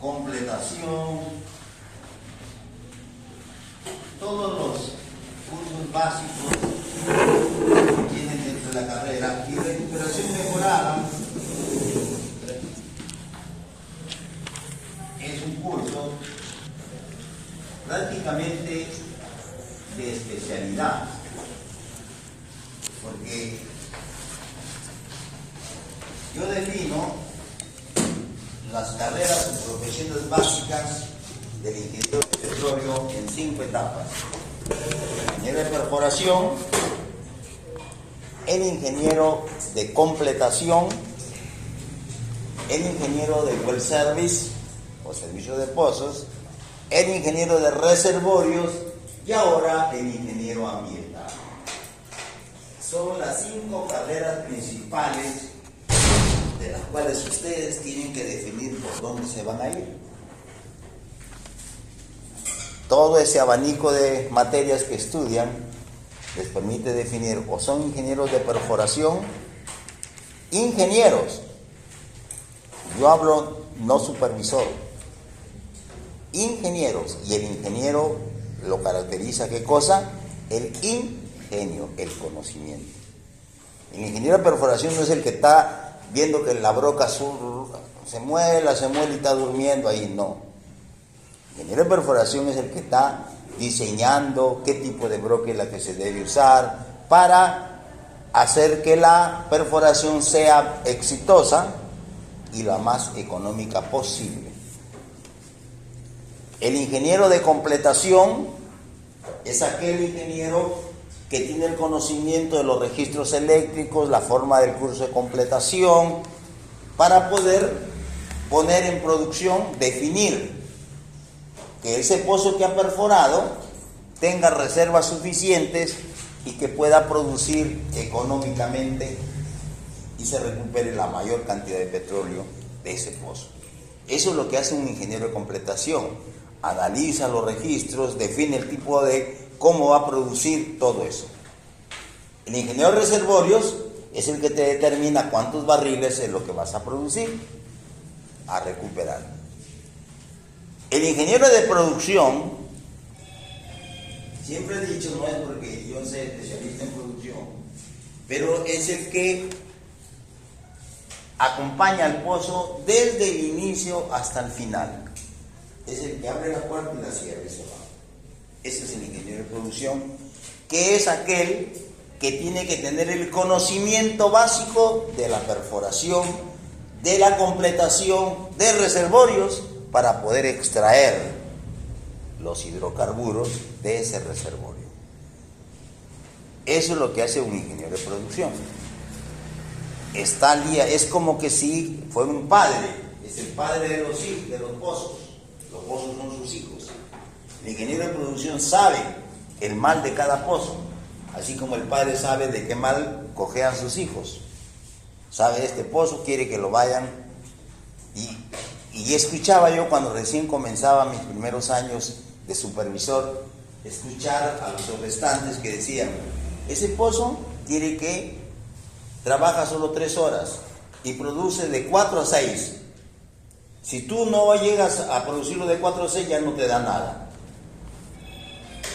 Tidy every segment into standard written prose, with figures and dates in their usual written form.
completación, todos los cursos básicos que tienen dentro de la carrera, y recuperación mejorada es un curso prácticamente de especialidad, porque yo defino las carreras y profesiones básicas del ingeniero de petróleo en 5 etapas: ingeniero de perforación, el ingeniero de completación, el ingeniero de well service o servicio de pozos, el ingeniero de reservorios y ahora el ingeniero ambiental. Son las 5 carreras principales de las cuales ustedes tienen que definir por dónde se van a ir. Todo ese abanico de materias que estudian les permite definir o son ingenieros de perforación, ingenieros, yo hablo no supervisor, ingenieros, y el ingeniero lo caracteriza ¿qué cosa? El ingenio, el conocimiento. El ingeniero de perforación no es el que está viendo que la broca se muela y está durmiendo ahí, no. El ingeniero de perforación es el que está diseñando qué tipo de broca es la que se debe usar para hacer que la perforación sea exitosa y la más económica posible. El ingeniero de completación es aquel ingeniero que tiene el conocimiento de los registros eléctricos, la forma del curso de completación, para poder poner en producción, definir que ese pozo que ha perforado tenga reservas suficientes y que pueda producir económicamente y se recupere la mayor cantidad de petróleo de ese pozo. Eso es lo que hace un ingeniero de completación. Analiza los registros, define el tipo de cómo va a producir todo eso. El ingeniero de reservorios es el que te determina cuántos barriles es lo que vas a producir, a recuperar. El ingeniero de producción, siempre he dicho, no es porque yo sea especialista en producción, pero es el que acompaña al pozo desde el inicio hasta el final. Es el que abre la puerta y la cierra y se va. Ese es el ingeniero de producción, que es aquel que tiene que tener el conocimiento básico de la perforación, de la completación, de reservorios, para poder extraer los hidrocarburos de ese reservorio. Eso es lo que hace un ingeniero de producción. Es como que si fuera un padre, es el padre de los hijos, de los pozos. Los pozos son sus hijos. El ingeniero de producción sabe el mal de cada pozo, así como el padre sabe de qué mal cojean sus hijos. Sabe, este pozo quiere que lo vayan. Y escuchaba yo cuando recién comenzaba mis primeros años de supervisor, escuchar a los restantes que decían, ese pozo quiere que trabaja solo 3 horas y produce de 4 a 6. Si tú no llegas a producirlo de 4 a 6, ya no te da nada.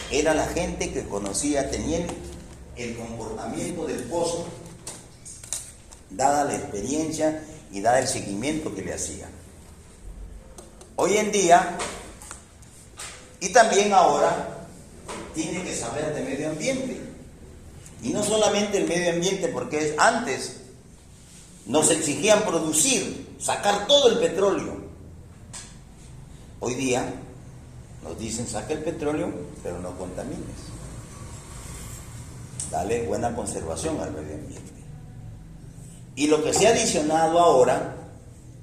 Era la gente que conocía, tenía el comportamiento del pozo, dada la experiencia y dada el seguimiento que le hacía. Hoy en día, y también ahora, tiene que saber de medio ambiente. Y no solamente el medio ambiente, porque antes nos exigían producir, sacar todo el petróleo. Hoy día nos dicen, saca el petróleo, pero no contamines. Dale buena conservación al medio ambiente. Y lo que se ha adicionado ahora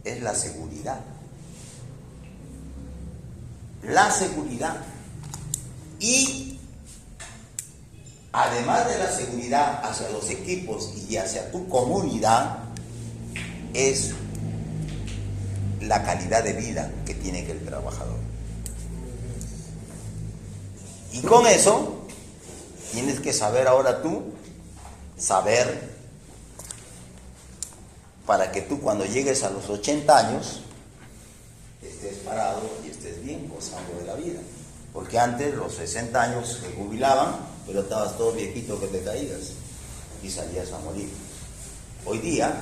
es la seguridad. La seguridad. Y además de la seguridad hacia los equipos y hacia tu comunidad, es la calidad de vida que tiene el trabajador. Y con eso tienes que saber ahora tú, para que tú cuando llegues a los 80 años estés parado y estés bien, gozando de la vida. Porque antes, los 60 años se jubilaban, pero estabas todo viejito que te caías y salías a morir. Hoy día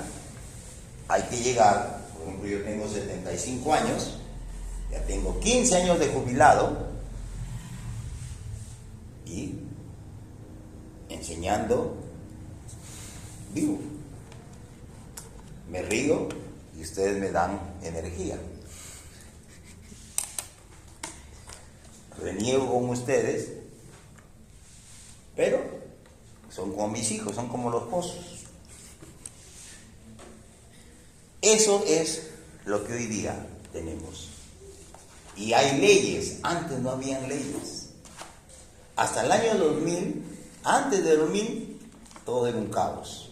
hay que llegar, por ejemplo, yo tengo 75 años, ya tengo 15 años de jubilado y enseñando vivo. Me río y ustedes me dan energía. Reniego con ustedes, pero son como mis hijos, son como los pozos. Eso es lo que hoy día tenemos. Y hay leyes, antes no habían leyes. Hasta el año 2000, antes de 2000, todo era un caos.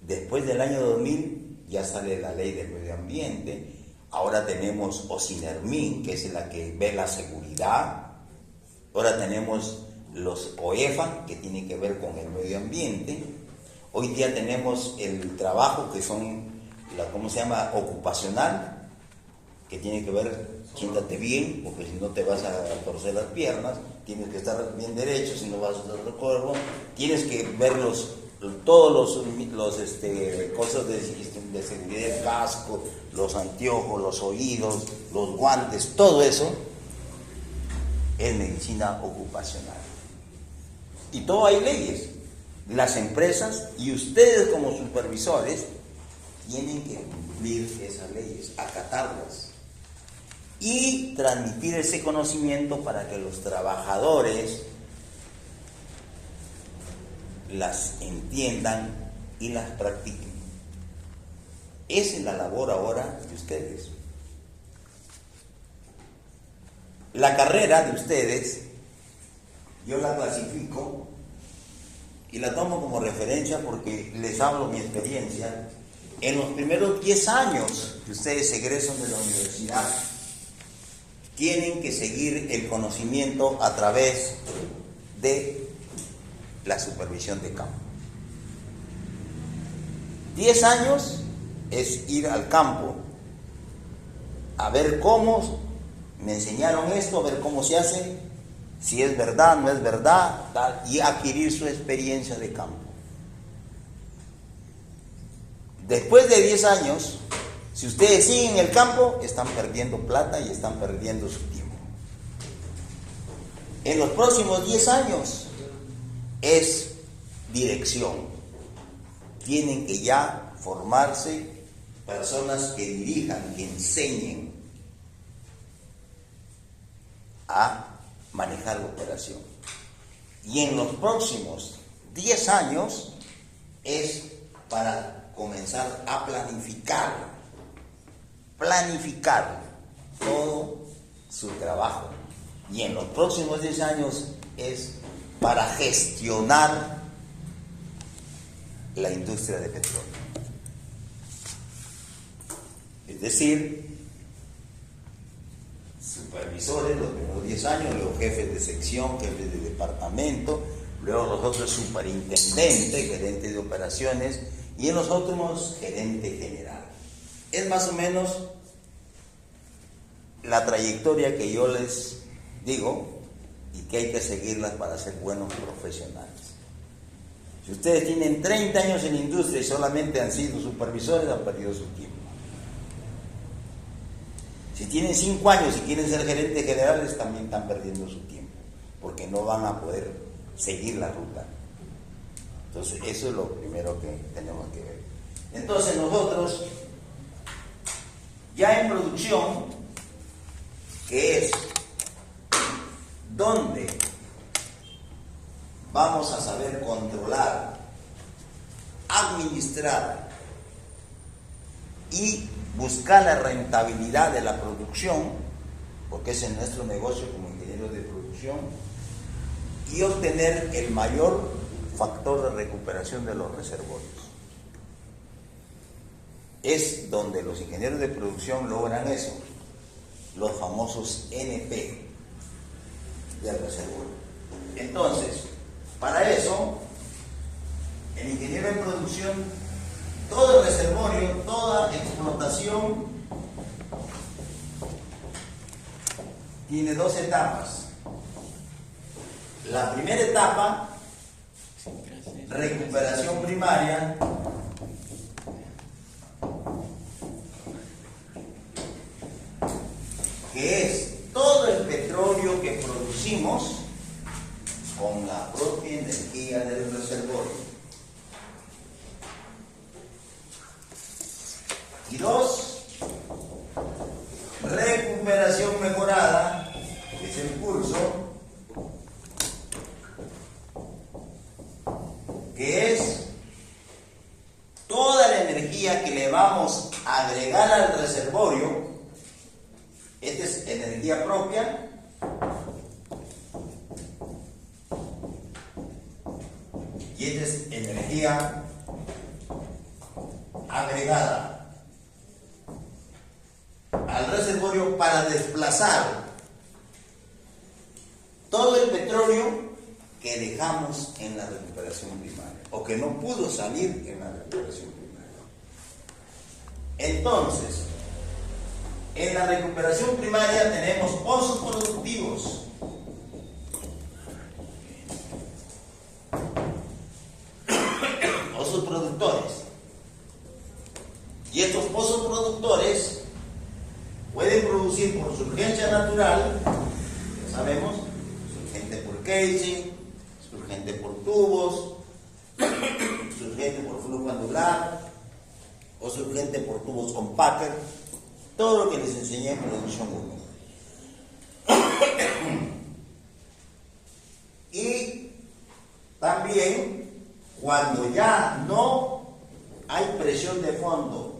Después del año 2000 ya sale la ley del medio ambiente. Ahora tenemos OSINERMIN, que es la que ve la seguridad. Ahora tenemos los OEFA, que tienen que ver con el medio ambiente. Hoy día tenemos el trabajo, que son, ¿cómo se llama? Ocupacional, que tiene que ver, siéntate bien, porque si no te vas a torcer las piernas, tienes que estar bien derecho, si no vas a hacer el cuerpo, tienes que ver todos los cosas de seguridad, el casco, los anteojos, los oídos, los guantes, todo eso es medicina ocupacional. Y todo hay leyes. Las empresas y ustedes como supervisores tienen que cumplir esas leyes, acatarlas y transmitir ese conocimiento para que los trabajadores las entiendan y las practiquen. Esa es la labor ahora de ustedes. La carrera de ustedes, yo la clasifico y la tomo como referencia porque les hablo mi experiencia. En los primeros 10 años que ustedes egresan de la universidad, tienen que seguir el conocimiento a través de la supervisión de campo. 10 años es ir al campo a ver cómo me enseñaron esto, a ver cómo se hace, si es verdad, no es verdad, tal, y adquirir su experiencia de campo. Después de 10 años, si ustedes siguen el campo, están perdiendo plata y están perdiendo su tiempo. En los próximos 10 años es dirección. Tienen que ya formarse personas que dirijan, que enseñen a manejar la operación. Y en los próximos 10 años es para comenzar a planificar todo su trabajo. Y en los próximos 10 años es para gestionar la industria de petróleo. Es decir, supervisores los primeros 10 años, luego jefes de sección, jefes de departamento, luego los otros superintendentes, gerentes de operaciones y en los últimos gerente general. Es más o menos la trayectoria que yo les digo y que hay que seguirlas para ser buenos profesionales. Si ustedes tienen 30 años en la industria y solamente han sido supervisores, han perdido su tiempo. Si tienen 5 años y quieren ser gerentes generales, también están perdiendo su tiempo, porque no van a poder seguir la ruta. Entonces, eso es lo primero que tenemos que ver. Entonces, nosotros, ya en producción, que es donde vamos a saber controlar, administrar y buscar la rentabilidad de la producción, porque ese es nuestro negocio como ingenieros de producción, y obtener el mayor factor de recuperación de los reservorios. Es donde los ingenieros de producción logran eso, los famosos NP del reservorio. Entonces, para eso, el ingeniero en producción Todo el reservorio, toda explotación tiene dos etapas. La primera etapa, recuperación primaria, que es todo el petróleo que producimos con la propia energía del reservorio. Y dos, recuperación mejorada, que es el curso, que es toda la energía que le vamos a agregar al reservorio. Esta es energía propia y esta es energía agregada al reservorio para desplazar todo el petróleo que dejamos en la recuperación primaria o que no pudo salir en la recuperación primaria. Entonces, en la recuperación primaria tenemos pozos productivos. Pozos productores. Y estos pozos productores pueden producir por surgencia natural, ya sabemos, surgente por casing, surgente por tubos, surgente por flujo angular o surgente por tubos con packer, todo lo que les enseñé en producción 1. Y también cuando ya no hay presión de fondo,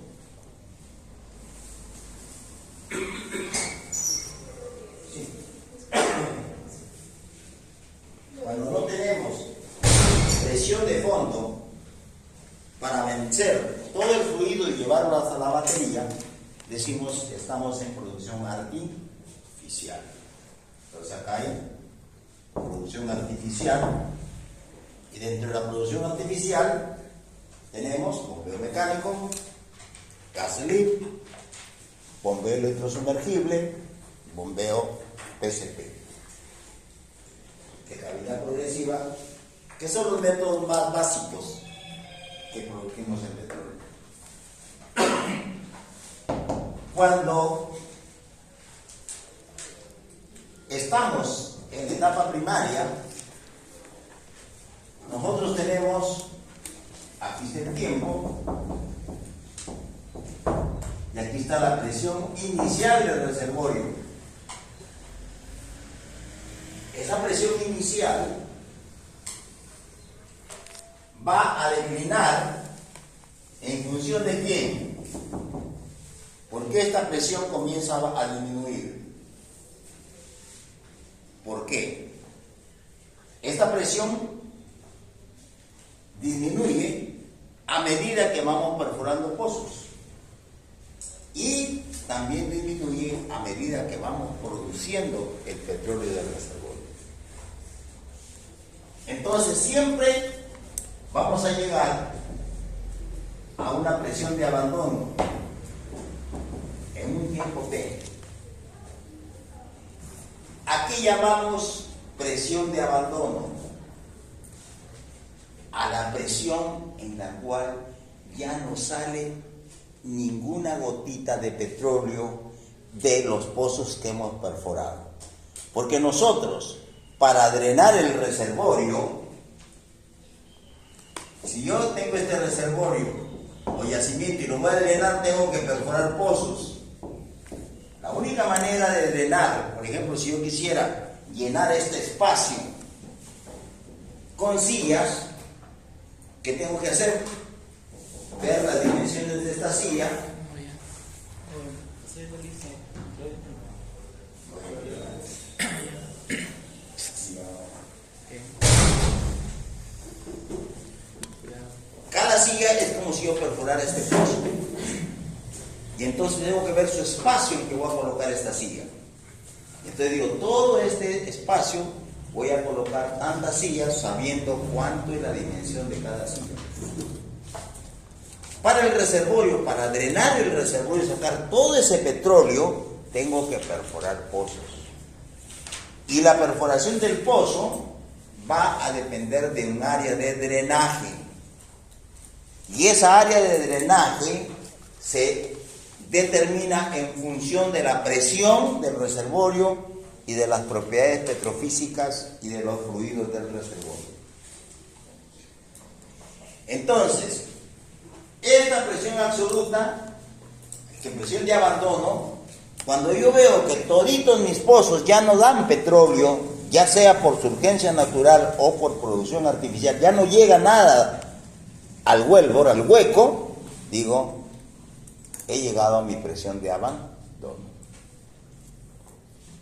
cuando no tenemos presión de fondo para vencer todo el fluido y llevarlo hasta la batería, decimos que estamos en producción artificial. Entonces acá hay producción artificial y dentro de la producción artificial tenemos bombeo mecánico, gas lift, bombeo electrosumergible, bombeo PCP de cavidad progresiva, que son los métodos más básicos que producimos en petróleo. Cuando estamos en la etapa primaria, nosotros tenemos, aquí está el tiempo, y aquí está la presión inicial del reservorio. Esa presión inicial va a declinar en función de quién. ¿Por qué esta presión comienza a disminuir? ¿Por qué? Esta presión disminuye a medida que vamos perforando pozos y también disminuye a medida que vamos produciendo el petróleo del reservorio. Entonces siempre vamos a llegar a una presión de abandono en un tiempo T. Aquí llamamos presión de abandono a la presión en la cual ya no sale ninguna gotita de petróleo de los pozos que hemos perforado. Porque nosotros, para drenar el reservorio, si yo tengo este reservorio o yacimiento y lo voy a drenar, tengo que perforar pozos. La única manera de drenar, por ejemplo, si yo quisiera llenar este espacio con sillas, ¿qué tengo que hacer? Ver las dimensiones de esta silla. Cada silla es como si yo perforara este pozo. Y entonces tengo que ver su espacio en que voy a colocar esta silla. Entonces digo, todo este espacio voy a colocar tantas sillas sabiendo cuánto es la dimensión de cada silla. Para el reservorio, para drenar el reservorio y sacar todo ese petróleo, tengo que perforar pozos. Y la perforación del pozo va a depender de un área de drenaje. Y esa área de drenaje se determina en función de la presión del reservorio y de las propiedades petrofísicas y de los fluidos del reservorio. Entonces, esta presión absoluta, que presión de abandono, cuando yo veo que toditos mis pozos ya no dan petróleo, ya sea por surgencia natural o por producción artificial, ya no llega nada al wellbore, al hueco, digo, he llegado a mi presión de abandono.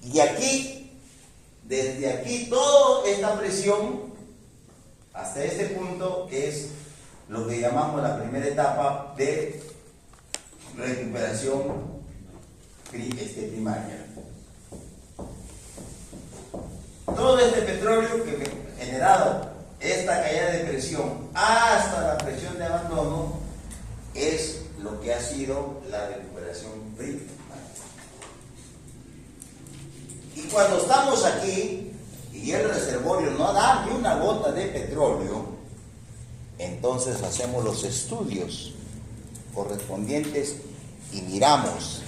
Y aquí, desde aquí, toda esta presión, hasta este punto, es lo que llamamos la primera etapa de recuperación primaria. Todo este petróleo que me ha generado esta caída de presión hasta la presión de abandono es lo que ha sido la recuperación primaria. Y cuando estamos aquí y el reservorio no da ni una gota de petróleo, entonces hacemos los estudios correspondientes y miramos.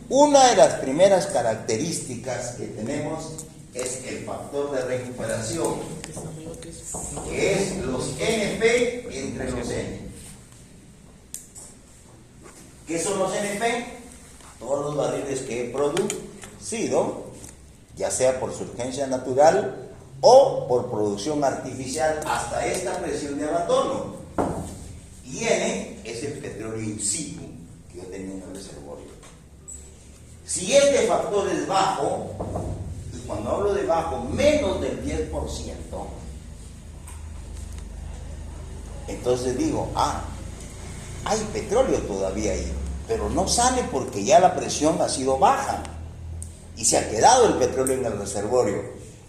Una de las primeras características que tenemos es el factor de recuperación, que es los NP entre los N. ¿Qué son los NP? Todos los barriles que he producido, ya sea por surgencia natural o por producción artificial, hasta esta presión de abandono. Y N es el petróleo in situ que yo tenía en el reservorio. Si este factor es bajo, y cuando hablo de bajo, menos del 10%, entonces digo, hay petróleo todavía ahí, pero no sale porque ya la presión ha sido baja y se ha quedado el petróleo en el reservorio.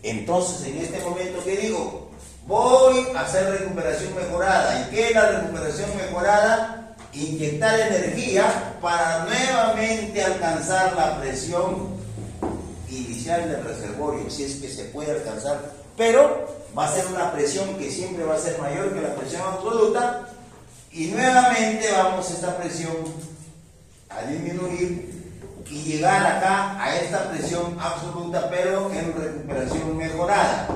Entonces, en este momento, ¿qué digo? Voy a hacer recuperación mejorada. ¿Y qué es la recuperación mejorada? Inyectar energía para nuevamente alcanzar la presión inicial del reservorio, si es que se puede alcanzar, pero va a ser una presión que siempre va a ser mayor que la presión absoluta, y nuevamente vamos esta presión a disminuir y llegar acá a esta presión absoluta, pero en recuperación mejorada.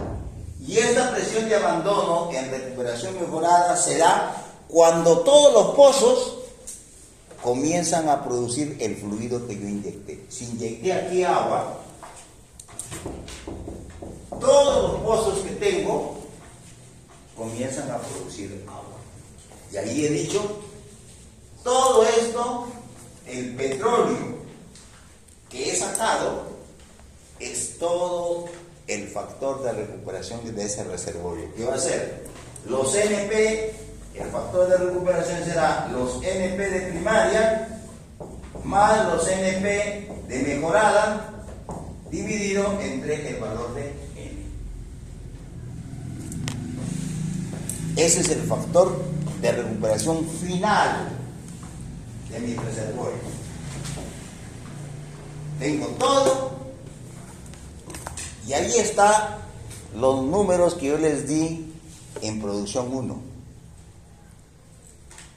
Y esta presión de abandono en recuperación mejorada se da cuando todos los pozos comienzan a producir el fluido que yo inyecté. Si inyecté aquí agua, todos los pozos que tengo comienzan a producir agua. Y ahí he dicho, todo esto, el petróleo que he sacado, es todo el factor de recuperación de ese reservorio. ¿Qué va a ser? Los NP, el factor de recuperación será los NP de primaria más los NP de mejorada dividido entre el valor de N. Ese es el factor de recuperación final de mi reservorio. Tengo todo y ahí están los números que yo les di en producción 1.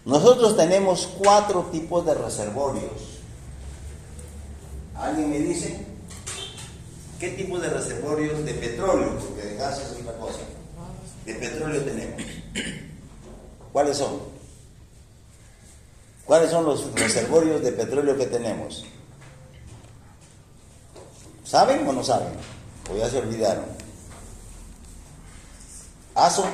Nosotros tenemos 4 tipos de reservorios. ¿Alguien me dice qué tipo de reservorios de petróleo? Porque de gas es otra cosa. De petróleo tenemos. ¿Cuáles son? ¿Cuáles son los reservorios de petróleo que tenemos? ¿Saben o no saben? O ya se olvidaron. ¿Aso?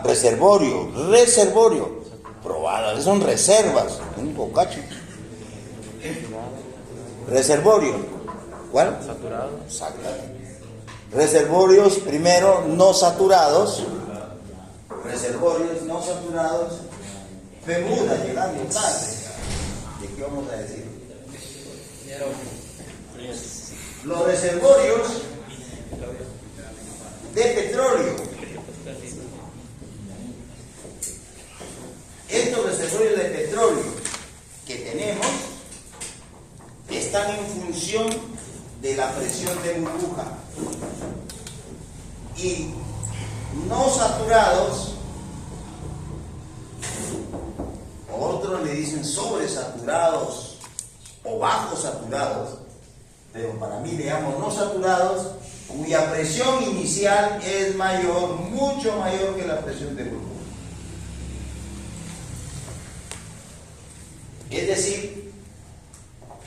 Reservorio. Probadas, son reservas. Un bocacho. Reservorio. ¿Cuál? Saturado. Reservorios, primero, no saturados. Reservorios no saturados. Bermuda, llegando tarde. ¿De qué vamos a decir? Los reservorios de petróleo. Estos reservorios de petróleo que tenemos están en función de la presión de burbuja y no saturados, otros le dicen sobresaturados o bajos saturados, pero para mí le llamo no saturados, cuya presión inicial es mayor, mucho mayor que la presión de burbuja. Es decir,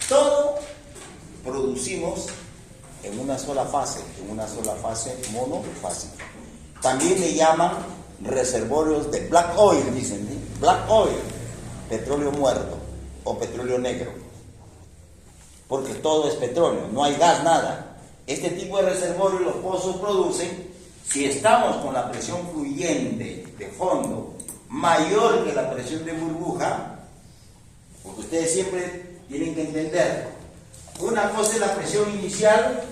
todo producimos en una sola fase monofásica. También le llaman reservorios de black oil, dicen, ¿sí? Black oil, petróleo muerto o petróleo negro, porque todo es petróleo, no hay gas, nada. Este tipo de reservorios los pozos producen si estamos con la presión fluyente de fondo mayor que la presión de burbuja, porque ustedes siempre tienen que entender, una cosa es la presión inicial,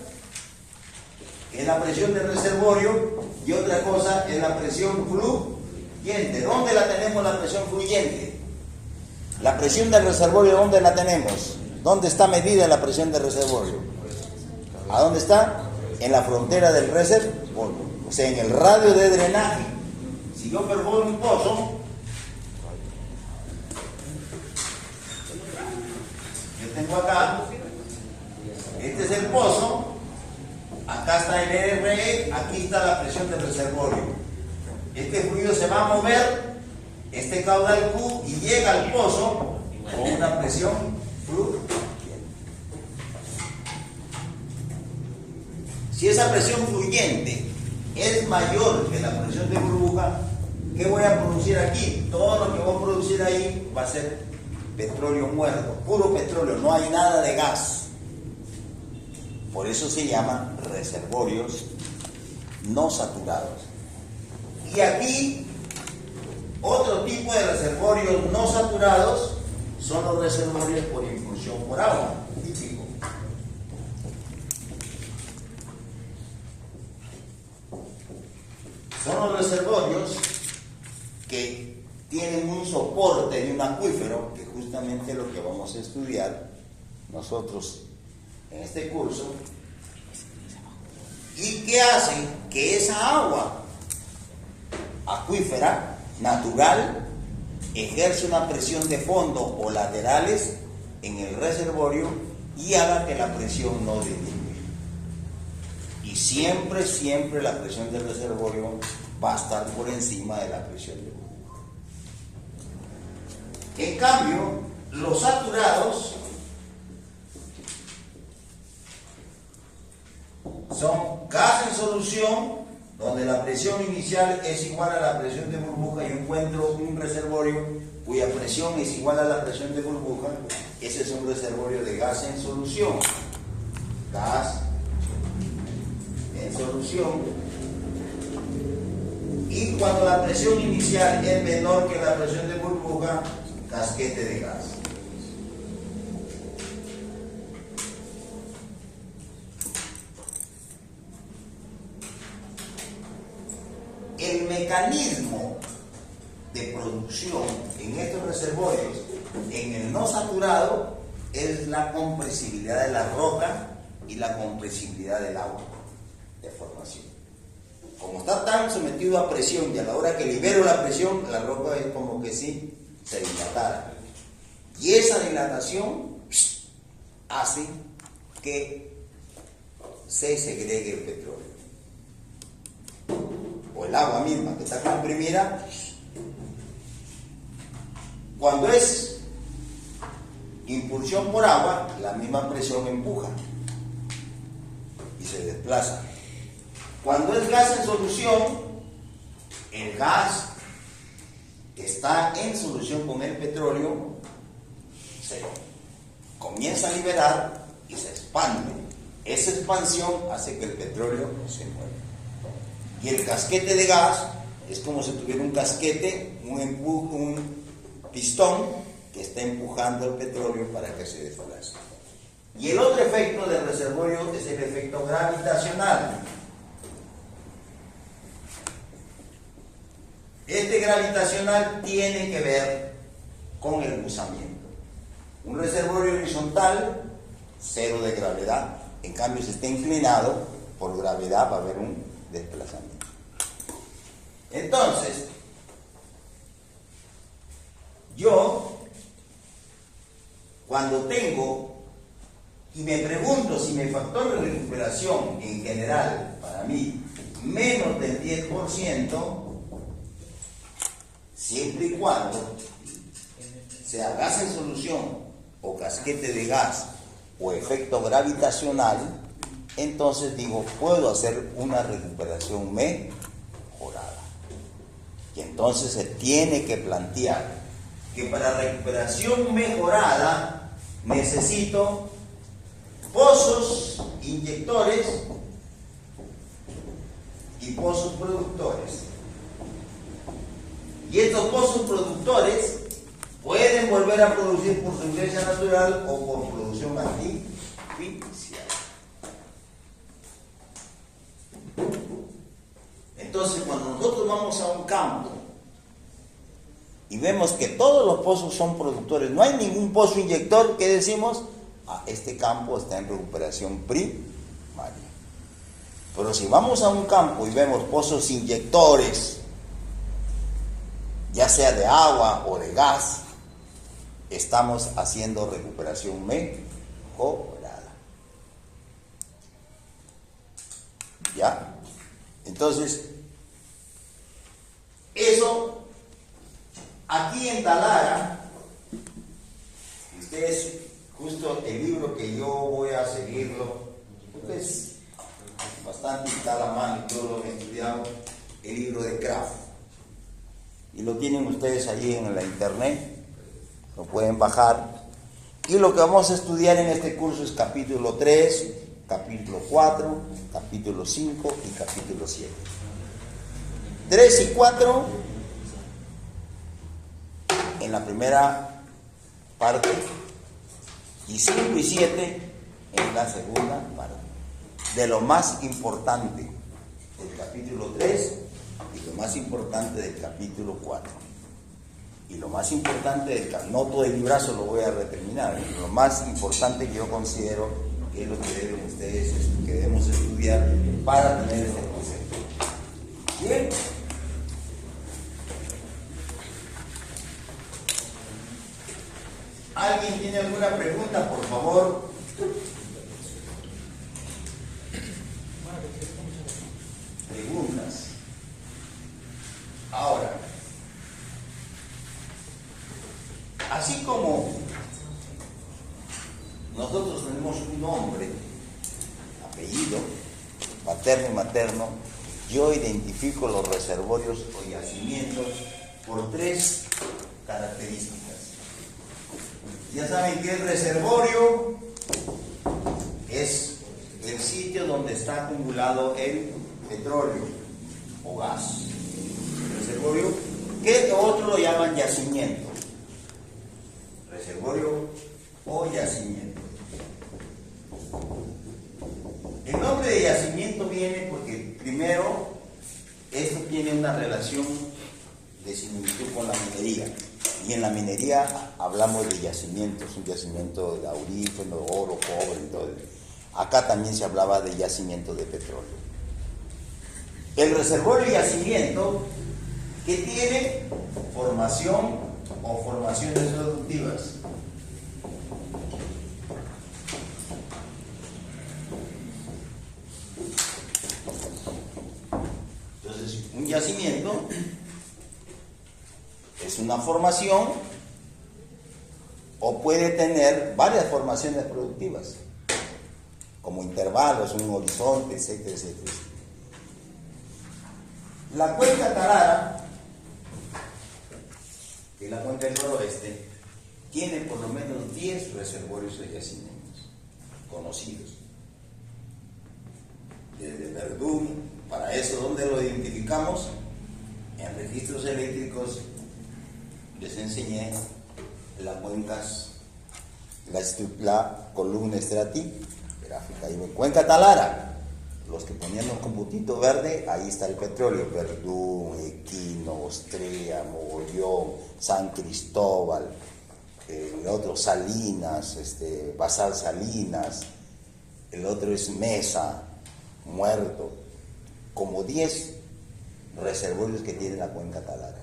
que es la presión del reservorio, y otra cosa es la presión fluyente. ¿Dónde la tenemos la presión fluyente? La presión del reservorio, ¿dónde la tenemos? ¿Dónde está medida la presión del reservorio? ¿A dónde está? En la frontera del reservorio, o sea, en el radio de drenaje. Si yo perforo un pozo, yo tengo acá, este es el pozo, acá está el RE, aquí está la presión del reservorio. Este fluido se va a mover, este caudal Q, y llega al pozo con una presión fluyente. Si esa presión fluyente es mayor que la presión de burbuja, ¿qué voy a producir aquí? Todo lo que voy a producir ahí va a ser petróleo muerto, puro petróleo, no hay nada de gas. Por eso se llaman reservorios no saturados. Y aquí, otro tipo de reservorios no saturados son los reservorios por impulsión por agua, típico. Son los reservorios que tienen un soporte de un acuífero, que justamente es lo que vamos a estudiar nosotros en este curso, y que hacen que esa agua acuífera natural ejerce una presión de fondo o laterales en el reservorio y haga que la presión no disminuya. Y siempre la presión del reservorio va a estar por encima de la presión de burbuja. En cambio, los saturados son gas en solución, donde la presión inicial es igual a la presión de burbuja. Yo encuentro un reservorio cuya presión es igual a la presión de burbuja. Ese es un reservorio de gas en solución. Gas en solución. Y cuando la presión inicial es menor que la presión de burbuja, casquete de gas. El mecanismo de producción en estos reservorios, en el no saturado, es la compresibilidad de la roca y la compresibilidad del agua de formación. Como está tan sometido a presión, y a la hora que libero la presión, la roca es como que si se dilatara. Y esa dilatación hace que se segregue el petróleo. O el agua misma que está comprimida, cuando es impulsión por agua, la misma presión empuja y se desplaza. Cuando es gas en solución, el gas que está en solución con el petróleo se comienza a liberar y se expande. Esa expansión hace que el petróleo se mueva. Y el casquete de gas es como si tuviera un casquete, un pistón que está empujando el petróleo para que se desplace. Y el otro efecto del reservorio es el efecto gravitacional. Este gravitacional tiene que ver con el buzamiento. Un reservorio horizontal, cero de gravedad. En cambio, si está inclinado, por gravedad va a haber un desplazamiento. Entonces, yo, cuando tengo, y me pregunto si mi factor de recuperación en general, para mí, menos del 10%, siempre y cuando sea gas en solución, o casquete de gas, o efecto gravitacional, entonces digo, puedo hacer una recuperación mejorada. Y entonces se tiene que plantear que para recuperación mejorada necesito pozos inyectores y pozos productores. Y estos pozos productores pueden volver a producir por su inercia natural o por producción artificial. Entonces, cuando nosotros vamos a un campo y vemos que todos los pozos son productores, no hay ningún pozo inyector, que decimos, este campo está en recuperación primaria. Pero si vamos a un campo y vemos pozos inyectores, ya sea de agua o de gas, estamos haciendo recuperación mejorada. ¿Ya? Entonces, eso, aquí en Talara, ustedes, justo el libro que yo voy a seguirlo, es bastante está a la mano y todo lo que he estudiado, el libro de Kraft. Y lo tienen ustedes allí en la internet, lo pueden bajar. Y lo que vamos a estudiar en este curso es capítulo 3, capítulo 4, capítulo 5 y capítulo 7. 3 y 4 en la primera parte y 5 y 7 en la segunda parte. De lo más importante del capítulo 3 y lo más importante del capítulo 4. Y lo más importante del no todo el librazo lo voy a determinar, lo más importante que yo considero que es lo que deben ustedes, que debemos estudiar para tener este concepto. Bien. ¿Alguien tiene alguna pregunta, por favor? Preguntas. Ahora, así como nosotros tenemos un nombre, apellido, paterno y materno, yo identifico los reservorios o yacimientos por 3 características. Ya saben que el reservorio es el sitio donde está acumulado el petróleo o gas. El reservorio, que otros lo llaman yacimiento. Reservorio o yacimiento. El nombre de yacimiento viene porque primero esto tiene una relación de similitud con la minería. Y en la minería hablamos de yacimientos, un yacimiento de aurífero, oro, cobre y todo. Acá también se hablaba de yacimiento de petróleo. El reservorio y yacimiento que tiene formación o formaciones productivas. Entonces, un yacimiento es una formación o puede tener varias formaciones productivas, como intervalos, un horizonte, etcétera, etcétera. La cuenca Tarara, que es la cuenca del noroeste, tiene por lo menos 10 reservorios de yacimientos conocidos. Desde Verdún, para eso, ¿dónde lo identificamos? En registros eléctricos les enseñé las cuencas, la columna estratigráfica. Y en Cuenca Talara, los que ponían un puntito verde, ahí está el petróleo, Verdún, Equino, Ostrea, Mogollón, San Cristóbal, el otro Salinas, Basal Salinas, el otro es Mesa, Muerto, como 10 reservorios que tiene la cuenca Talara.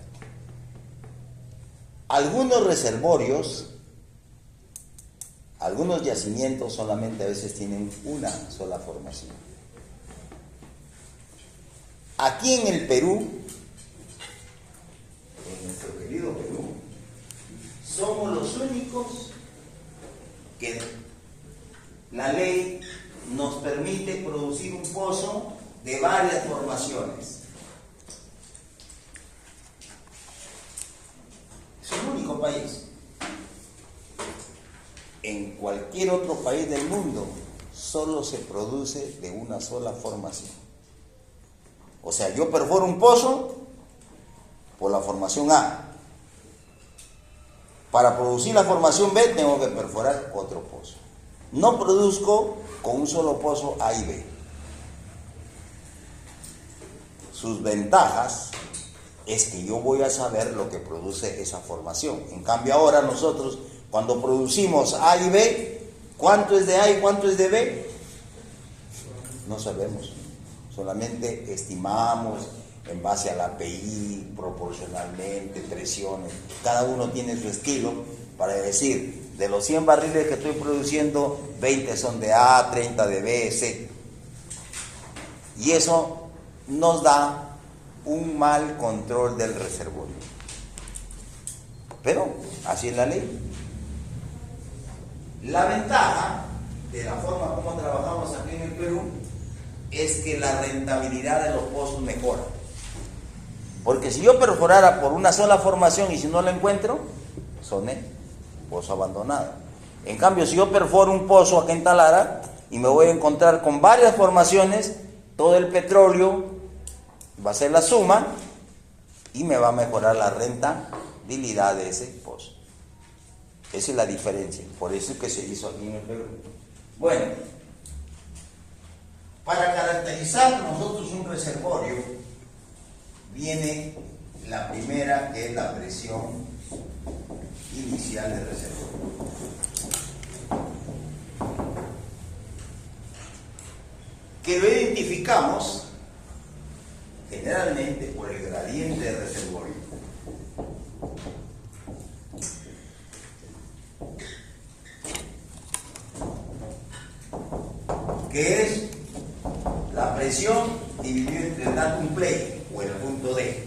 Algunos reservorios, algunos yacimientos solamente a veces tienen una sola formación. Aquí en el Perú, en nuestro querido Perú, somos los únicos que la ley nos permite producir un pozo de varias formaciones. Es el único país. En cualquier otro país del mundo solo se produce de una sola formación. O sea, yo perforo un pozo por la formación A. Para producir la formación B tengo que perforar otro pozo. No produzco con un solo pozo A y B. Sus ventajas es que yo voy a saber lo que produce esa formación. En cambio ahora nosotros, cuando producimos A y B, ¿cuánto es de A y cuánto es de B? No sabemos. Solamente estimamos en base al API, proporcionalmente, presiones. Cada uno tiene su estilo para decir, de los 100 barriles que estoy produciendo, 20 son de A, 30 de B, C. Y eso nos da un mal control del reservorio. Pero así es la ley. La ventaja de la forma como trabajamos aquí en el Perú es que la rentabilidad de los pozos mejora. Porque si yo perforara por una sola formación y si no la encuentro, soné, pozo abandonado. En cambio, si yo perforo un pozo aquí en Talara y me voy a encontrar con varias formaciones, todo el petróleo va a ser la suma y me va a mejorar la rentabilidad de ese pozo. Esa es la diferencia. Por eso es que se hizo aquí en el Perú. Bueno, para caracterizar nosotros un reservorio, viene la primera, que es la presión inicial del reservorio. Que lo identificamos generalmente por el gradiente del reservorio. Que es la presión dividida entre el datum play o el punto D.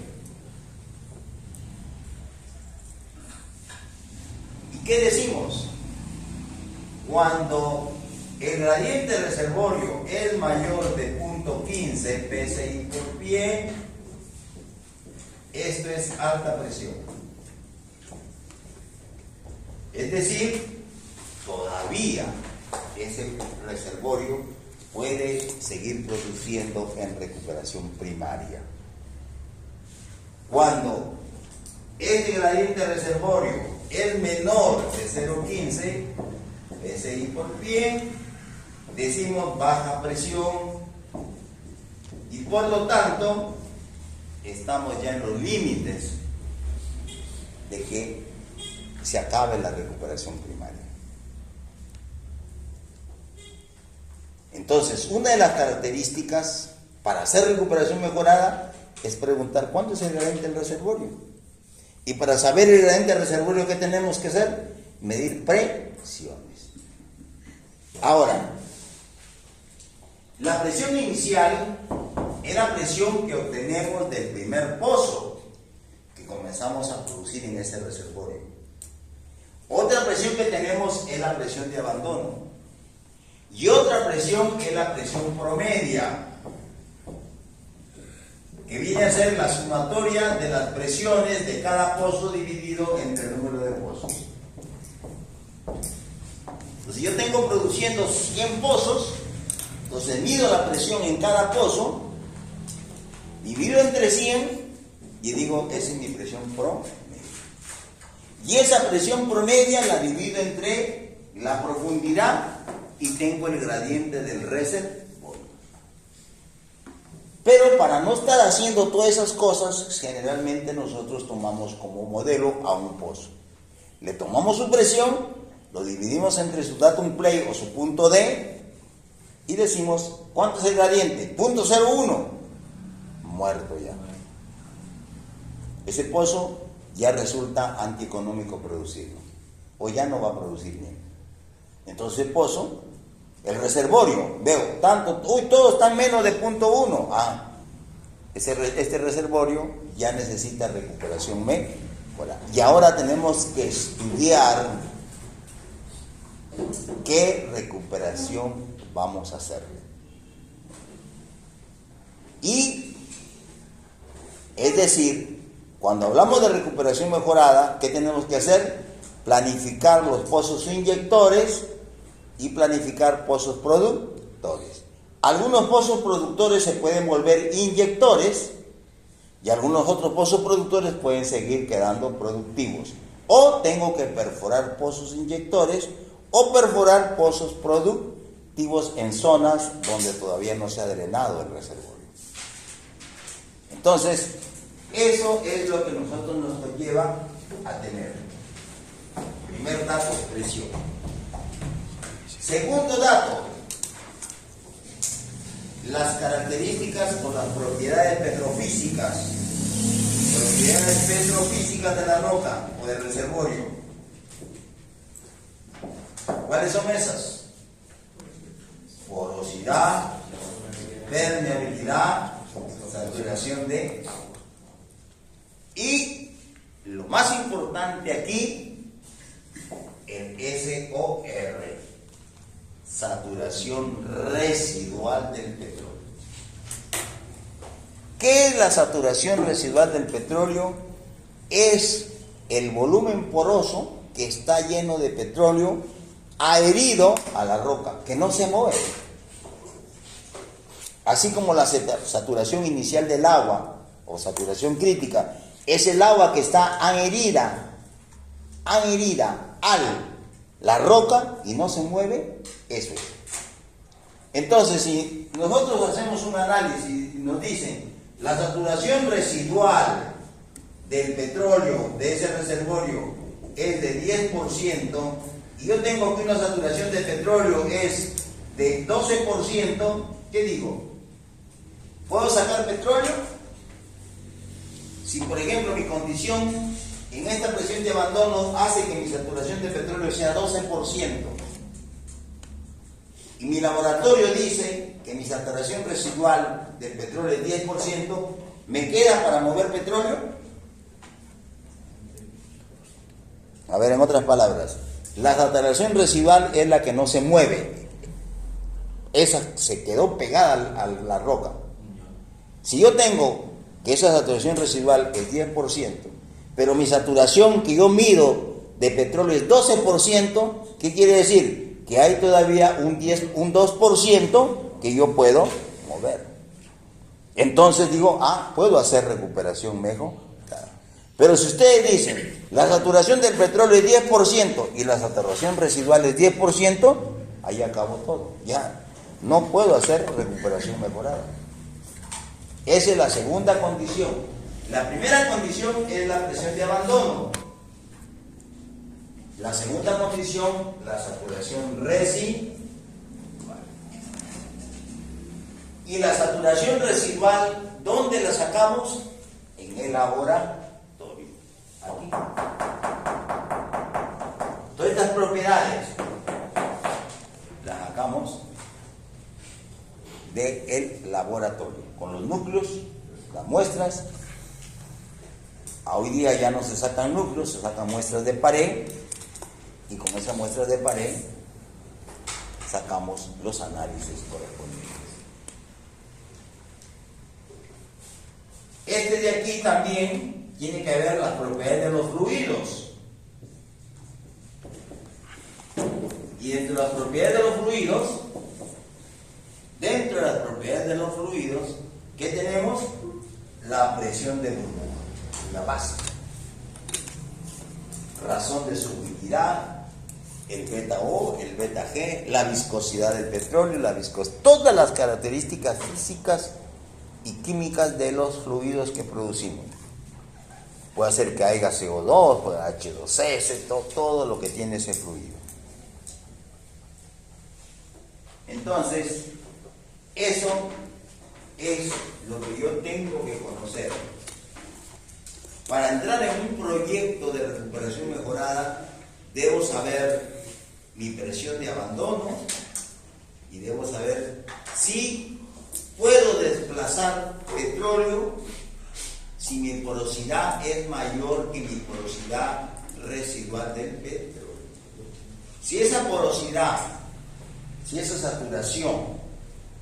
¿Y qué decimos? Cuando el gradiente del reservorio es mayor de 0.15 psi por pie, esto es alta presión. Es decir, todavía ese reservorio puede seguir produciendo en recuperación primaria. Cuando este gradiente reservorio es menor de 0.15 psi por pie, decimos baja presión y por lo tanto estamos ya en los límites de que se acabe la recuperación primaria. Entonces, una de las características para hacer recuperación mejorada es preguntar cuánto es el gradiente del reservorio. Y para saber el gradiente del reservorio, ¿qué tenemos que hacer? Medir presiones. Ahora, la presión inicial es la presión que obtenemos del primer pozo que comenzamos a producir en ese reservorio. Otra presión que tenemos es la presión de abandono. Y otra presión es la presión promedia, que viene a ser la sumatoria de las presiones de cada pozo dividido entre el número de pozos. Entonces, yo tengo produciendo 100 pozos, entonces mido la presión en cada pozo, divido entre 100 y digo, esa es mi presión promedio. Y esa presión promedia la divido entre la profundidad y tengo el gradiente del reservorio. Pero para no estar haciendo todas esas cosas, generalmente nosotros tomamos como modelo a un pozo. Le tomamos su presión, lo dividimos entre su datum play o su punto D y decimos, ¿cuánto es el gradiente? 0.01. Muerto ya. Ese pozo ya resulta antieconómico producirlo, o ya no va a producir bien. Entonces el pozo, el reservorio, veo, todo está en menos de 0.1. Este reservorio ya necesita recuperación mejorada. Y ahora tenemos que estudiar qué recuperación vamos a hacerle. Y, es decir, cuando hablamos de recuperación mejorada, ¿qué tenemos que hacer? Planificar los pozos inyectores y planificar pozos productores. Algunos pozos productores se pueden volver inyectores y algunos otros pozos productores pueden seguir quedando productivos. O tengo que perforar pozos inyectores o perforar pozos productivos en zonas donde todavía no se ha drenado el reservorio. Entonces, eso es lo que nosotros nos conlleva a tener. Primer dato, presión. Segundo dato, las características o las propiedades petrofísicas. Propiedades petrofísicas de la roca o del reservorio. ¿Cuáles son esas? Porosidad, permeabilidad, saturación de agua. Y lo más importante aquí, el SOR, saturación residual del petróleo. ¿Qué es la saturación residual del petróleo? Es el volumen poroso que está lleno de petróleo adherido a la roca, que no se mueve. Así como la saturación inicial del agua o saturación crítica es el agua que está adherida a la roca y no se mueve, eso es. Entonces, si nosotros hacemos un análisis y nos dicen la saturación residual del petróleo de ese reservorio es de 10% y yo tengo que una saturación de petróleo es de 12%, ¿qué digo? ¿Puedo sacar petróleo? Si, por ejemplo, mi condición en esta presión de abandono hace que mi saturación de petróleo sea 12% y mi laboratorio dice que mi saturación residual del petróleo es 10%, ¿me queda para mover petróleo? A ver, en otras palabras, la saturación residual es la que no se mueve. Esa se quedó pegada a la roca. Si yo tengo que esa saturación residual es 10%, pero mi saturación que yo mido de petróleo es 12%, ¿qué quiere decir? Que hay todavía un 2% que yo puedo mover. Entonces digo, puedo hacer recuperación mejor. Pero si ustedes dicen, la saturación del petróleo es 10% y la saturación residual es 10%, ahí acabó todo. Ya, no puedo hacer recuperación mejorada. Esa es la segunda condición. La primera condición es la presión de abandono. La segunda condición, la saturación residual. Y la saturación residual, ¿dónde la sacamos? En el laboratorio. Aquí. Todas estas propiedades las sacamos del laboratorio, con los núcleos, las muestras. Hoy día ya no se sacan núcleos, se sacan muestras de pared, y con esas muestras de pared sacamos los análisis correspondientes. Este de aquí también tiene que ver las propiedades de los fluidos. Y dentro de las propiedades de los fluidos, ¿qué tenemos? La presión de burbuja, la base. Razón de solubilidad, el beta O, el beta G, la viscosidad del petróleo, todas las características físicas y químicas de los fluidos que producimos. Puede ser que haya CO2, puede haber H2S, todo lo que tiene ese fluido. Entonces, eso es lo que yo tengo que conocer. Para entrar en un proyecto de recuperación mejorada, debo saber mi presión de abandono y debo saber si puedo desplazar petróleo si mi porosidad es mayor que mi porosidad residual del petróleo. Si esa porosidad, si esa saturación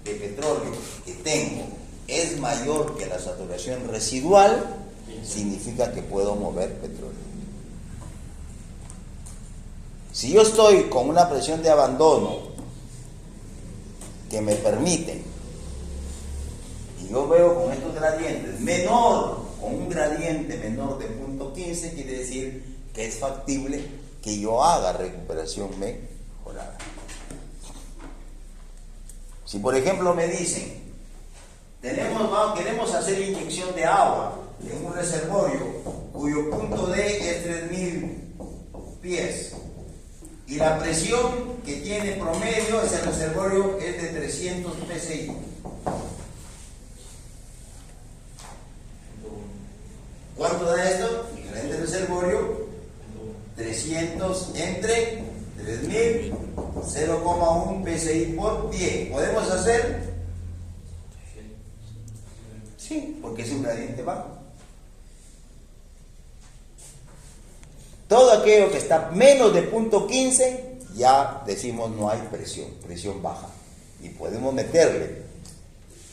de petróleo que tengo es mayor que la saturación residual, significa que puedo mover petróleo. Si yo estoy con una presión de abandono que me permite, y yo veo con estos gradientes con un gradiente menor de 0.15, quiere decir que es factible que yo haga recuperación mejorada. Si por ejemplo me dicen, queremos hacer inyección de agua en un reservorio cuyo punto D es 3000 pies y la presión que tiene promedio ese reservorio es de 300 psi. ¿Cuánto da esto? Diferente reservorio, 300 entre 3000, 0,1 psi por pie. ¿Podemos hacer? Sí, porque es un gradiente bajo. Todo aquello que está menos de 0.15, ya decimos no hay presión baja. Y podemos meterle.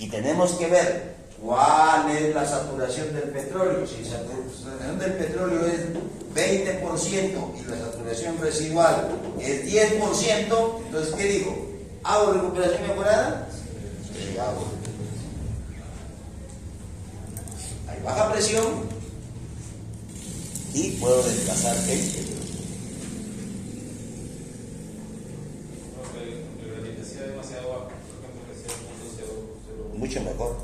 Y tenemos que ver cuál es la saturación del petróleo. Si la saturación del petróleo es 20% y la saturación residual es 10%, entonces ¿qué digo? ¿Hago recuperación mejorada? Sí, hago. Hay baja presión y puedo desplazar el petróleo. Mucho mejor.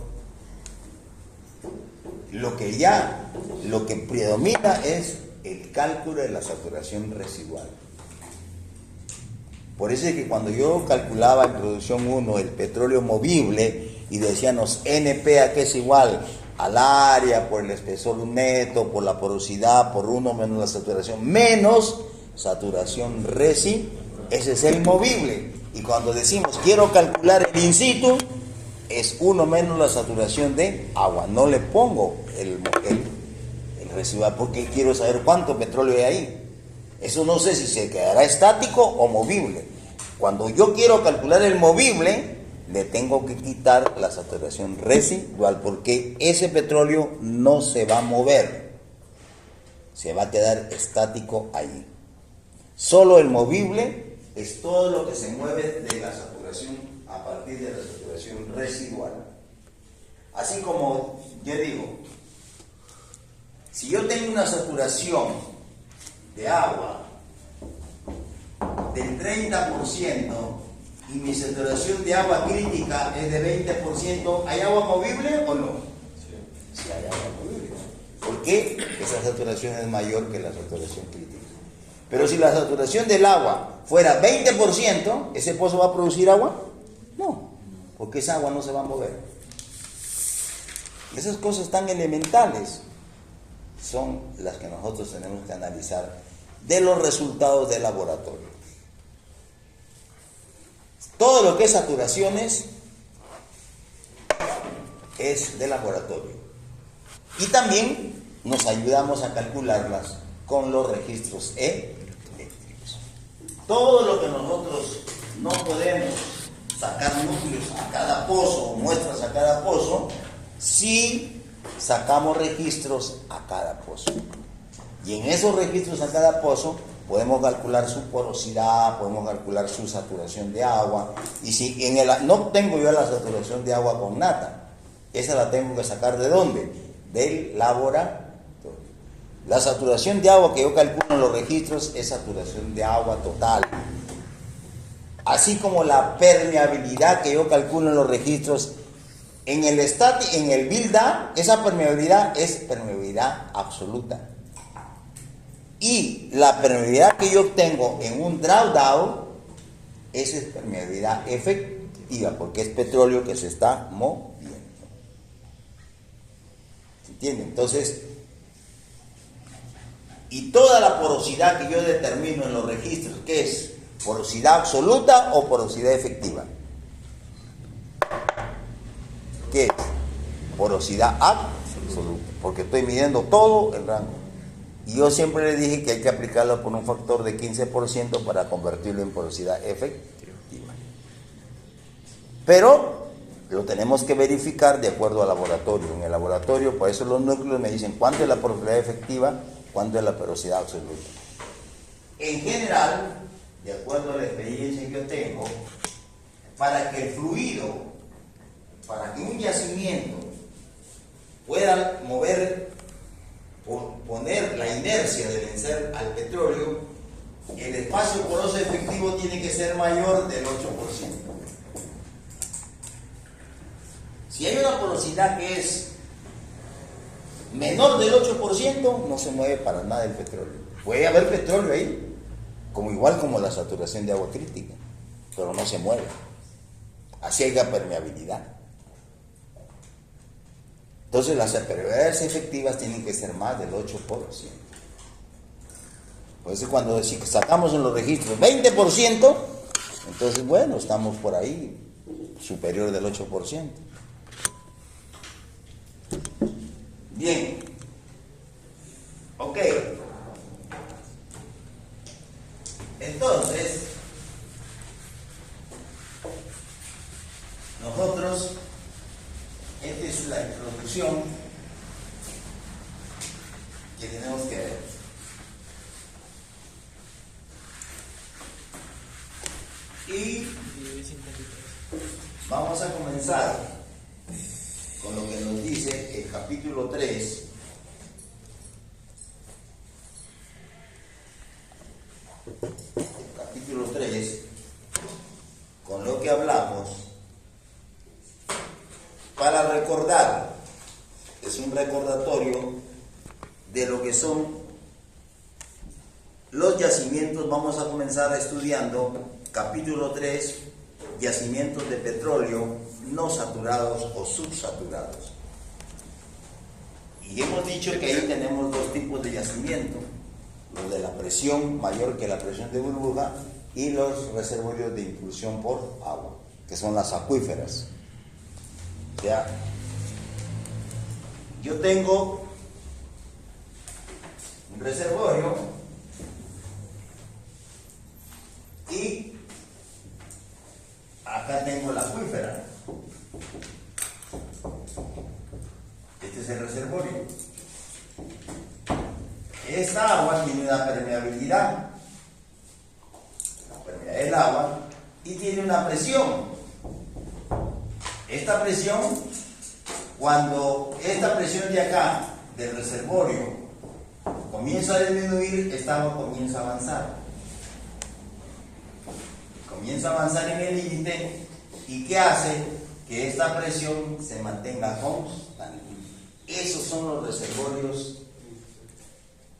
Lo que predomina es el cálculo de la saturación residual. Por eso es que cuando yo calculaba en producción 1 el petróleo movible y decíamos NP a que es igual al área por el espesor neto, por la porosidad, por 1 menos la saturación, menos saturación resi, ese es el movible. Y cuando decimos quiero calcular el in situ, es 1 menos la saturación de agua. No le pongo el residual porque quiero saber cuánto petróleo hay ahí. Eso no sé si se quedará estático o movible. Cuando yo quiero calcular el movible, le tengo que quitar la saturación residual porque ese petróleo no se va a mover. Se va a quedar estático ahí. Solo el movible es todo lo que se mueve de la saturación a partir de la saturación residual. Así como yo digo, si yo tengo una saturación de agua del 30% y mi saturación de agua crítica es de 20%, ¿hay agua movible o no? Sí, hay agua movible. ¿Por qué? Esa saturación es mayor que la saturación crítica. Pero si la saturación del agua fuera 20%, ¿ese pozo va a producir agua? No, porque esa agua no se va a mover. Esas cosas tan elementales son las que nosotros tenemos que analizar de los resultados del laboratorio. Todo lo que es saturaciones es de laboratorio. Y también nos ayudamos a calcularlas con los registros eléctricos. Todo lo que nosotros no podemos sacar núcleos a cada pozo o muestras a cada pozo, sí sacamos registros a cada pozo. Y en esos registros a cada pozo podemos calcular su porosidad, podemos calcular su saturación de agua. Y si no tengo yo la saturación de agua con nata, esa la tengo que sacar ¿de dónde? Del laboratorio. La saturación de agua que yo calculo en los registros es saturación de agua total. Así como la permeabilidad que yo calculo en los registros En el build-up, esa permeabilidad es permeabilidad absoluta. Y la permeabilidad que yo obtengo en un drawdown, esa es permeabilidad efectiva, porque es petróleo que se está moviendo. ¿Se entiende? Entonces, y toda la porosidad que yo determino en los registros, ¿qué es? ¿Porosidad absoluta o porosidad efectiva? ¿Qué es? Porosidad absoluta, porque estoy midiendo todo el rango. Y yo siempre le dije que hay que aplicarlo por un factor de 15% para convertirlo en porosidad efectiva. Pero lo tenemos que verificar de acuerdo al laboratorio. En el laboratorio, por eso los núcleos me dicen cuánto es la porosidad efectiva, cuánto es la porosidad absoluta. En general, de acuerdo a la experiencia que yo tengo, para que el fluido, para que un yacimiento pueda poner la inercia de vencer al petróleo, el espacio poroso efectivo tiene que ser mayor del 8%. Si hay una porosidad que es menor del 8%, no se mueve para nada el petróleo. Puede haber petróleo ahí, igual como la saturación de agua crítica, pero no se mueve. Así hay la permeabilidad. Entonces las permeabilidades efectivas tienen que ser más del 8%. Por eso cuando sacamos en los registros 20%, entonces bueno, estamos por ahí, superior del 8%. Bien. Ok. Entonces, nosotros, esta es la introducción que tenemos que ver. Y vamos a comenzar con lo que nos dice el capítulo 3. Capítulo 3, con lo que hablamos, para recordar, es un recordatorio de lo que son los yacimientos. Vamos a comenzar estudiando capítulo 3, yacimientos de petróleo no saturados o subsaturados. Y hemos dicho que ahí tenemos dos tipos de yacimiento: los de la presión mayor que la presión de burbuja y los reservorios de impulsión por agua, que son las acuíferas. O sea, yo tengo un reservorio y acá tengo la acuífera. Este es el reservorio. Esta agua tiene una permeabilidad, la permeabilidad del agua, y tiene una presión. Esta presión, cuando esta presión de acá, del reservorio, comienza a disminuir, esta agua comienza a avanzar. Comienza a avanzar en el límite, y ¿qué hace? Que esta presión se mantenga constante. Esos son los reservorios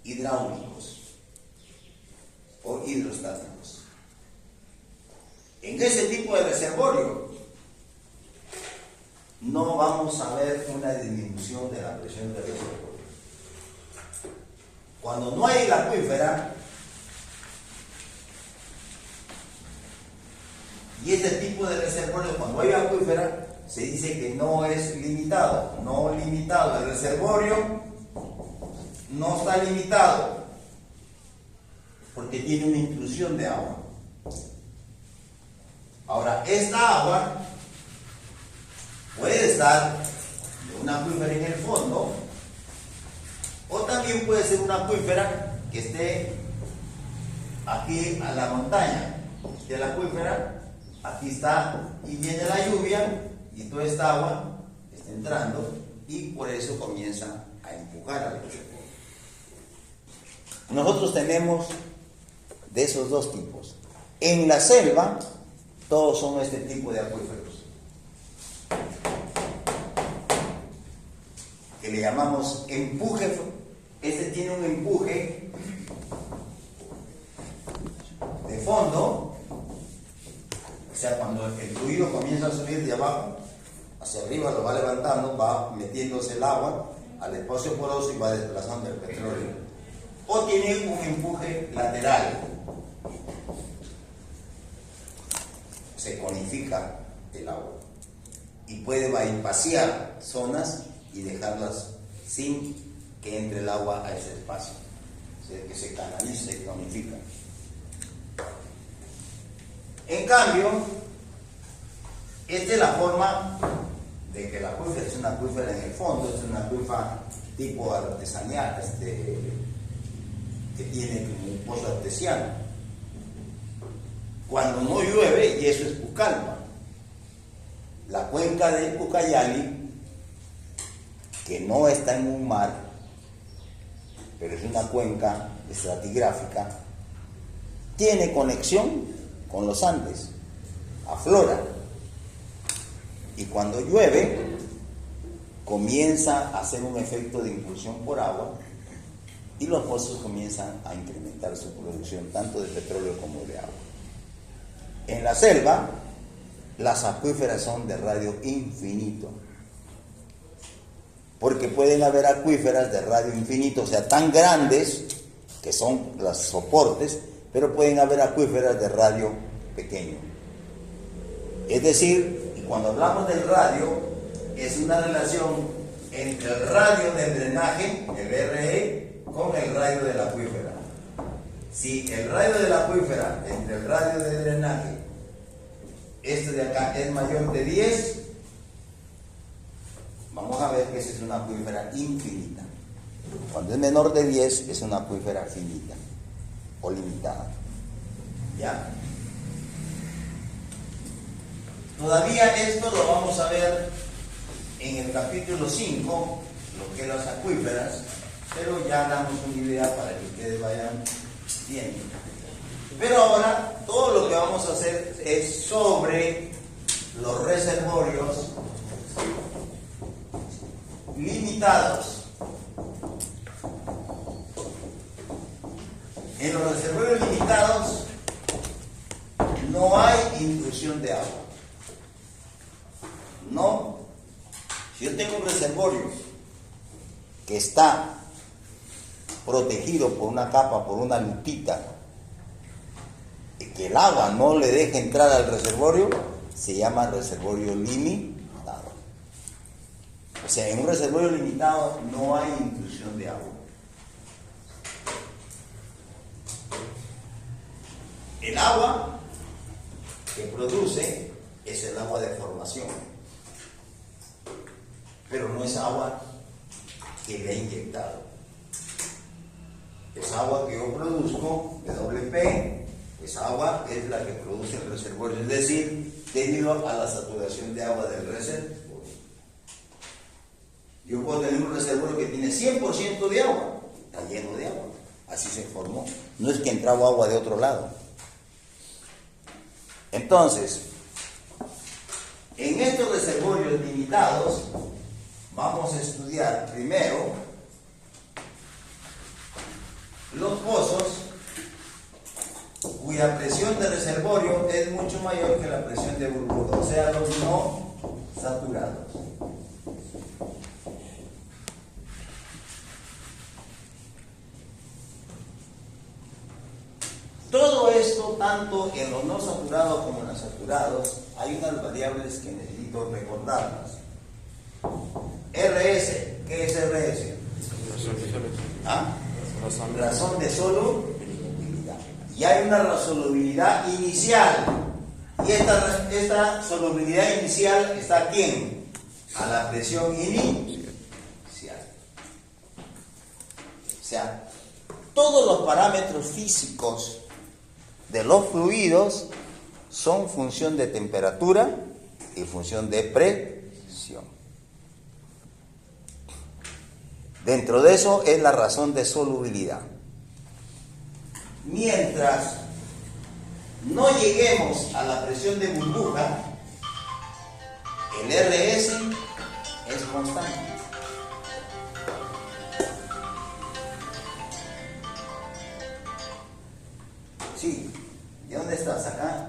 hidráulicos o hidrostáticos. En ese tipo de reservorio no vamos a ver una disminución de la presión del reservorio. Cuando no hay la acuífera y este tipo de reservorio, cuando hay acuífera, se dice que no es limitado. No limitado, el reservorio no está limitado porque tiene una intrusión de agua. Ahora, esta agua puede estar de una acuífera en el fondo, o también puede ser una acuífera que esté aquí a la montaña. De la acuífera, aquí está, y viene la lluvia y toda esta agua está entrando, y por eso comienza a empujar al reservorio. Nosotros tenemos de esos dos tipos. En la selva, todos son este tipo de acuíferos. le llamamos empuje. Este tiene un empuje de fondo, o sea, cuando el fluido comienza a subir de abajo hacia arriba, lo va levantando, va metiéndose el agua al espacio poroso y va desplazando el petróleo. O tiene un empuje lateral, se conifica el agua y puede bypasear zonas y dejarlas sin que entre el agua a ese espacio, o sea, que se canaliza y conifica. En cambio, esta es la forma de que la acuífera es una acuífera en el fondo, es una acuífera tipo artesanal, que tiene como un pozo artesiano. Cuando no llueve, y eso es Pucallpa, la cuenca de Ucayali, que no está en un mar, pero es una cuenca estratigráfica, tiene conexión con los Andes, aflora, y cuando llueve comienza a hacer un efecto de impulsión por agua y los pozos comienzan a incrementar su producción tanto de petróleo como de agua. En la selva las acuíferas son de radio infinito, porque pueden haber acuíferas de radio infinito, o sea, tan grandes que son los soportes, pero pueden haber acuíferas de radio pequeño. Es decir, y cuando hablamos del radio, es una relación entre el radio del drenaje, el RE, con el radio de la acuífera. Si el radio de la acuífera entre el radio de drenaje, este de acá, es mayor de 10, vamos a ver que esa es una acuífera infinita. Cuando es menor de 10, es una acuífera finita o limitada. ¿Ya? Todavía esto lo vamos a ver en el capítulo 5, lo que es las acuíferas, pero ya damos una idea para que ustedes vayan viendo. Pero ahora todo lo que vamos a hacer es sobre los reservorios limitados. En los reservorios limitados no hay intrusión de agua. No. Si yo tengo un reservorio que está protegido por una capa, por una lupita, y que el agua no le deje entrar al reservorio, se llama reservorio limitado. O sea, en un reservorio limitado no hay intrusión de agua. El agua que produce es el agua de formación, pero no es agua que le he inyectado. Es agua que yo produzco, WP, esa agua es la que produce el reservorio, es decir, debido a la saturación de agua del reservorio. Yo puedo tener un reservorio que tiene 100% de agua, está lleno de agua, así se formó, no es que entraba agua de otro lado. Entonces, en estos reservorios limitados, vamos a estudiar primero los pozos cuya presión de reservorio es mucho mayor que la presión de burbuja, o sea, los no saturados. Todo esto, tanto en los no saturados como en los saturados, hay unas variables que necesito recordarlas. RS, ¿qué es RS? ¿Ah? Razón de solubilidad. Y hay una solubilidad inicial. Y esta solubilidad inicial está ¿a quién? A la presión inicial. O sea, todos los parámetros físicos de los fluidos son función de temperatura y función de presión. Dentro de eso es la razón de solubilidad. Mientras no lleguemos a la presión de burbuja, el RS es constante. Sí. ¿Y dónde estás? Acá.